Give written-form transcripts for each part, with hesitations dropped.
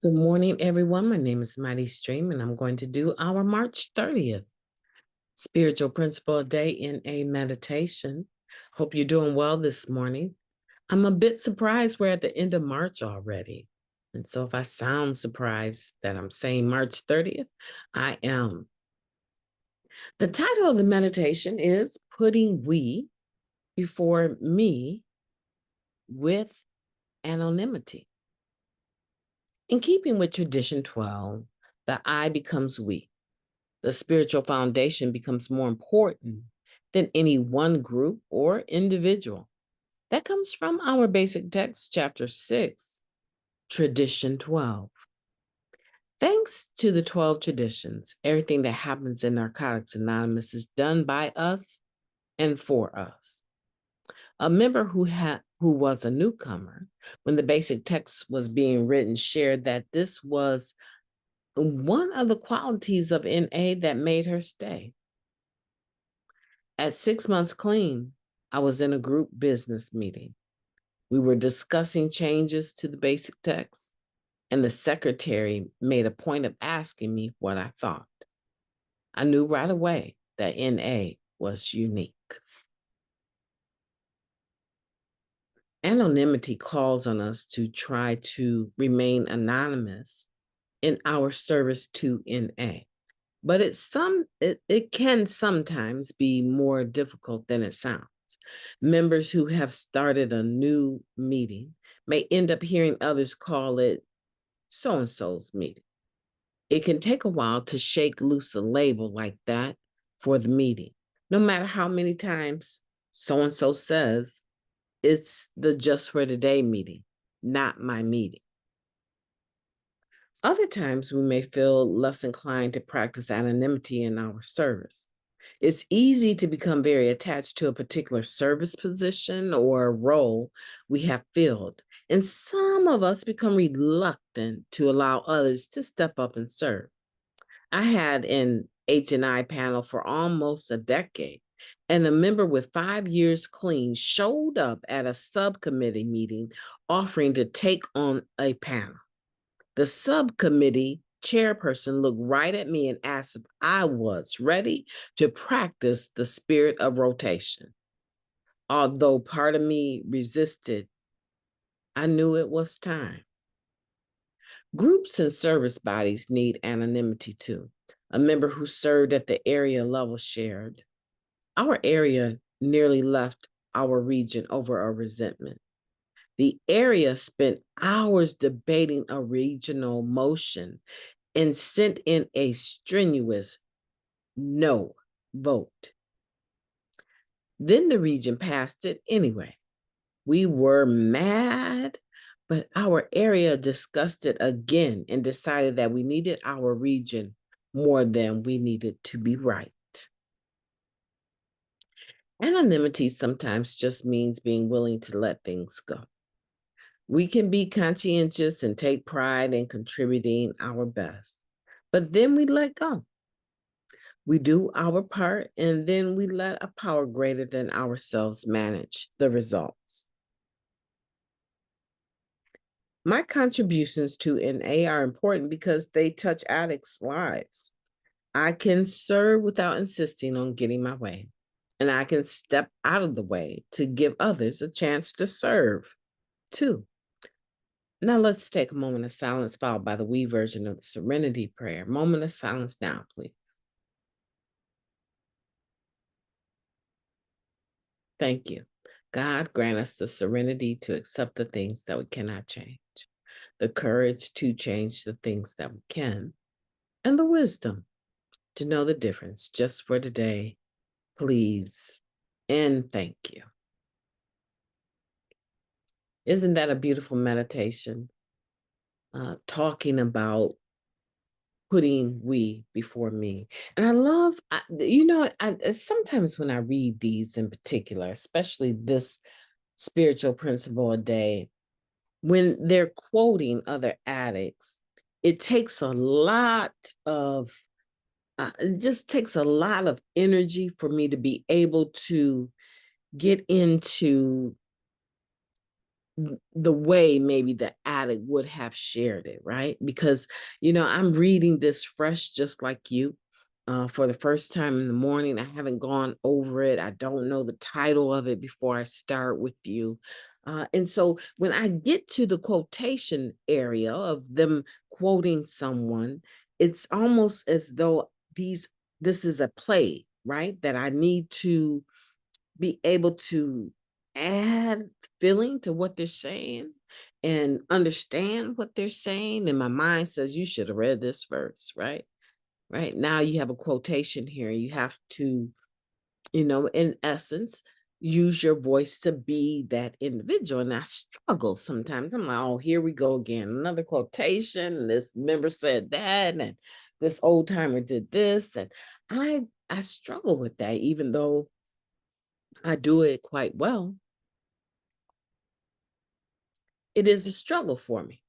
Good morning, everyone. My name is MightyStream, and I'm going to do our March 30th Spiritual Principle Day in a meditation. Hope you're doing well this morning. I'm a bit surprised we're at the end of March already. And so if I sound surprised that I'm saying March 30th, I am. The title of the meditation is Putting We Before Me with Anonymity. In keeping with tradition 12, the I becomes we. The spiritual foundation becomes more important than any one group or individual. That comes from our basic text, chapter 6, tradition 12. Thanks to the 12 traditions, everything that happens in Narcotics Anonymous is done by us and for us. A member who was a newcomer when the basic text was being written shared that this was one of the qualities of NA that made her stay. At 6 months clean, I was in a group business meeting. We were discussing changes to the basic text, and the secretary made a point of asking me what I thought. I knew right away that NA was unique. Anonymity calls on us to try to remain anonymous in our service to NA. But it can sometimes be more difficult than it sounds. Members who have started a new meeting may end up hearing others call it so-and-so's meeting. It can take a while to shake loose a label like that for the meeting, no matter how many times so-and-so says it's the Just for Today meeting, not my meeting. Other times, we may feel less inclined to practice anonymity in our service. It's easy to become very attached to a particular service position or role we have filled, and some of us become reluctant to allow others to step up and serve. I had an H&I panel for almost a decade, and a member with 5 years clean showed up at a subcommittee meeting offering to take on a panel. The subcommittee chairperson looked right at me and asked if I was ready to practice the spirit of rotation. Although part of me resisted, I knew it was time. Groups and service bodies need anonymity too. A member who served at the area level shared, our area nearly left our region over a resentment. The area spent hours debating a regional motion and sent in a strenuous no vote. Then the region passed it anyway. We were mad, but our area discussed it again and decided that we needed our region more than we needed to be right. Anonymity sometimes just means being willing to let things go. We can be conscientious and take pride in contributing our best, but then we let go. We do our part, and then we let a power greater than ourselves manage the results. My contributions to NA are important because they touch addicts' lives. I can serve without insisting on getting my way, and I can step out of the way to give others a chance to serve too. Now let's take a moment of silence followed by the we version of the Serenity Prayer. Moment of silence now, please. Thank you. God, grant us the serenity to accept the things that we cannot change, the courage to change the things that we can, and the wisdom to know the difference just for today, please, and thank you. Isn't that a beautiful meditation? Talking about putting we before me. And I love, sometimes when I read these in particular, especially this spiritual principle a day, when they're quoting other addicts, it takes a lot of, it just takes a lot of energy for me to be able to get into the way maybe the had it would have shared it, right? Because, I'm reading this fresh just like you. For the first time in the morning. I haven't gone over it. I don't know the title of it before I start with you. And so when I get to the quotation area of them quoting someone, it's almost as though this is a play, right? That I need to be able to add feeling to what they're saying and understand what they're saying. And my mind says, you should have read this first, right? Right now, you have a quotation here. You have to, in essence, use your voice to be that individual. And I struggle sometimes. I'm like, oh, here we go again. Another quotation. This member said that, and this old timer did this. And I struggle with that, even though I do it quite well. It is a struggle for me.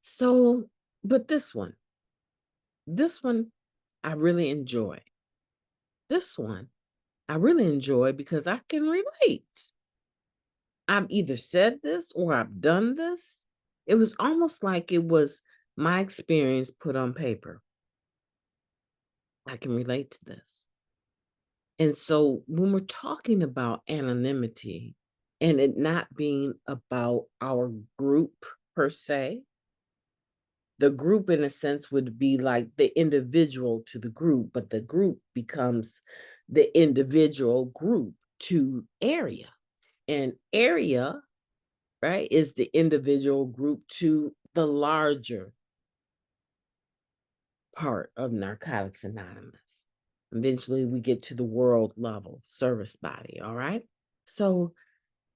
So, but this one, I really enjoy. This one, I really enjoy because I can relate. I've either said this or I've done this. It was almost like it was my experience put on paper. I can relate to this. And so when we're talking about anonymity and it not being about our group per se, the group in a sense would be like the individual to the group, but the group becomes the individual group to area. And area, right, is the individual group to the larger part of Narcotics Anonymous. Eventually, we get to the world level service body, all right? So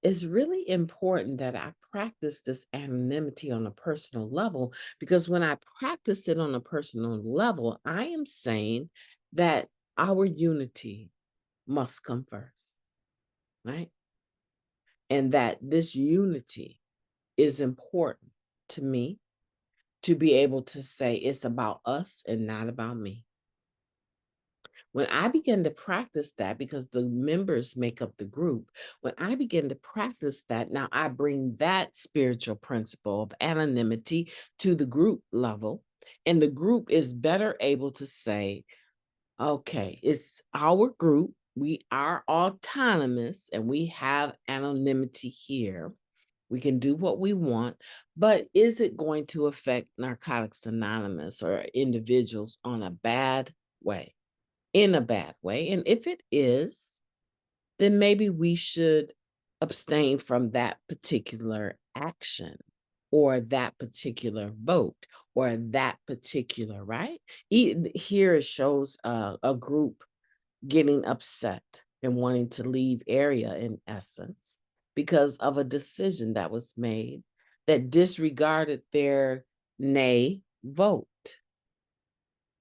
it's really important that I practice this anonymity on a personal level because when I practice it on a personal level, I am saying that our unity must come first, right? And that this unity is important to me to be able to say it's about us and not about me. When I begin to practice that, because the members make up the group, when I begin to practice that, now I bring that spiritual principle of anonymity to the group level, and the group is better able to say, okay, it's our group. We are autonomous and we have anonymity here. We can do what we want, but is it going to affect Narcotics Anonymous or individuals on a bad way, in a bad way? And if it is, then maybe we should abstain from that particular action or that particular vote or that particular, right? Here it shows a group getting upset and wanting to leave area in essence because of a decision that was made that disregarded their nay vote.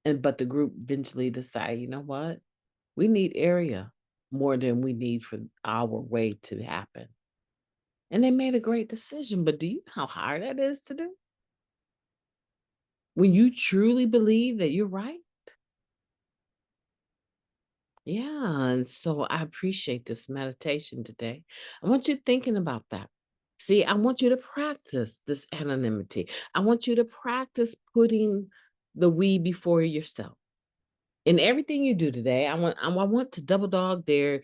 But the group eventually decided, you know what? We need area more than we need for our way to happen. And they made a great decision. But do you know how hard that is to do? When you truly believe that you're right? Yeah, and so I appreciate this meditation today. I want you thinking about that. See, I want you to practice this anonymity. I want you to practice putting the we before yourself. In everything you do today, I want to double dog dare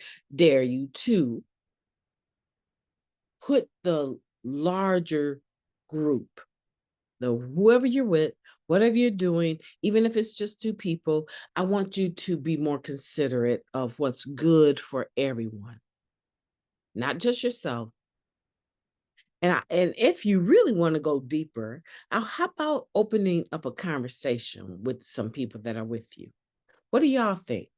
you to put the larger group, the whoever you're with, whatever you're doing, even if it's just two people, I want you to be more considerate of what's good for everyone, not just yourself. And if you really want to go deeper, how about opening up a conversation with some people that are with you? What do y'all think?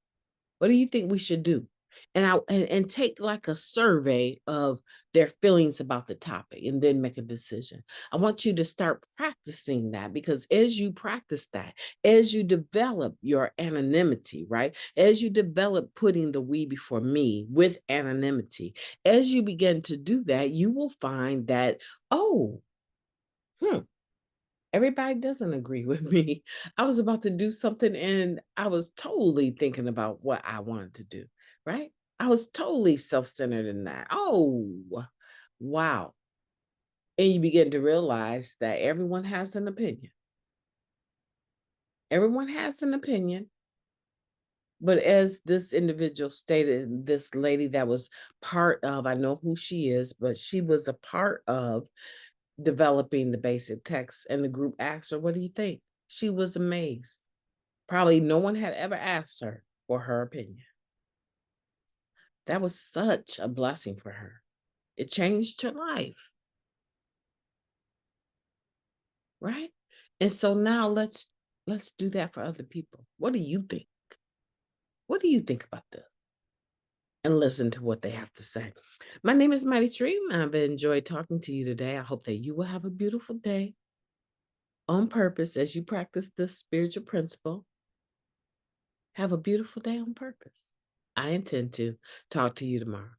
What do you think we should do? And take like a survey of their feelings about the topic and then make a decision. I want you to start practicing that because as you practice that, as you develop your anonymity, right? As you develop putting the we before me with anonymity, as you begin to do that, you will find that, oh, hmm, everybody doesn't agree with me. I was about to do something and I was totally thinking about what I wanted to do, right? I was totally self-centered in that. Oh, wow. And you begin to realize that everyone has an opinion. Everyone has an opinion. But as this individual stated, this lady that was part of, I know who she is, but she was a part of developing the basic text, and the group asked her, "What do you think?" She was amazed. Probably no one had ever asked her for her opinion. That was such a blessing for her. It changed her life, right? And so now let's do that for other people. What do you think? What do you think about this? And listen to what they have to say. My name is Mighty Stream. I've enjoyed talking to you today. I hope that you will have a beautiful day on purpose as you practice this spiritual principle. Have a beautiful day on purpose. I intend to talk to you tomorrow.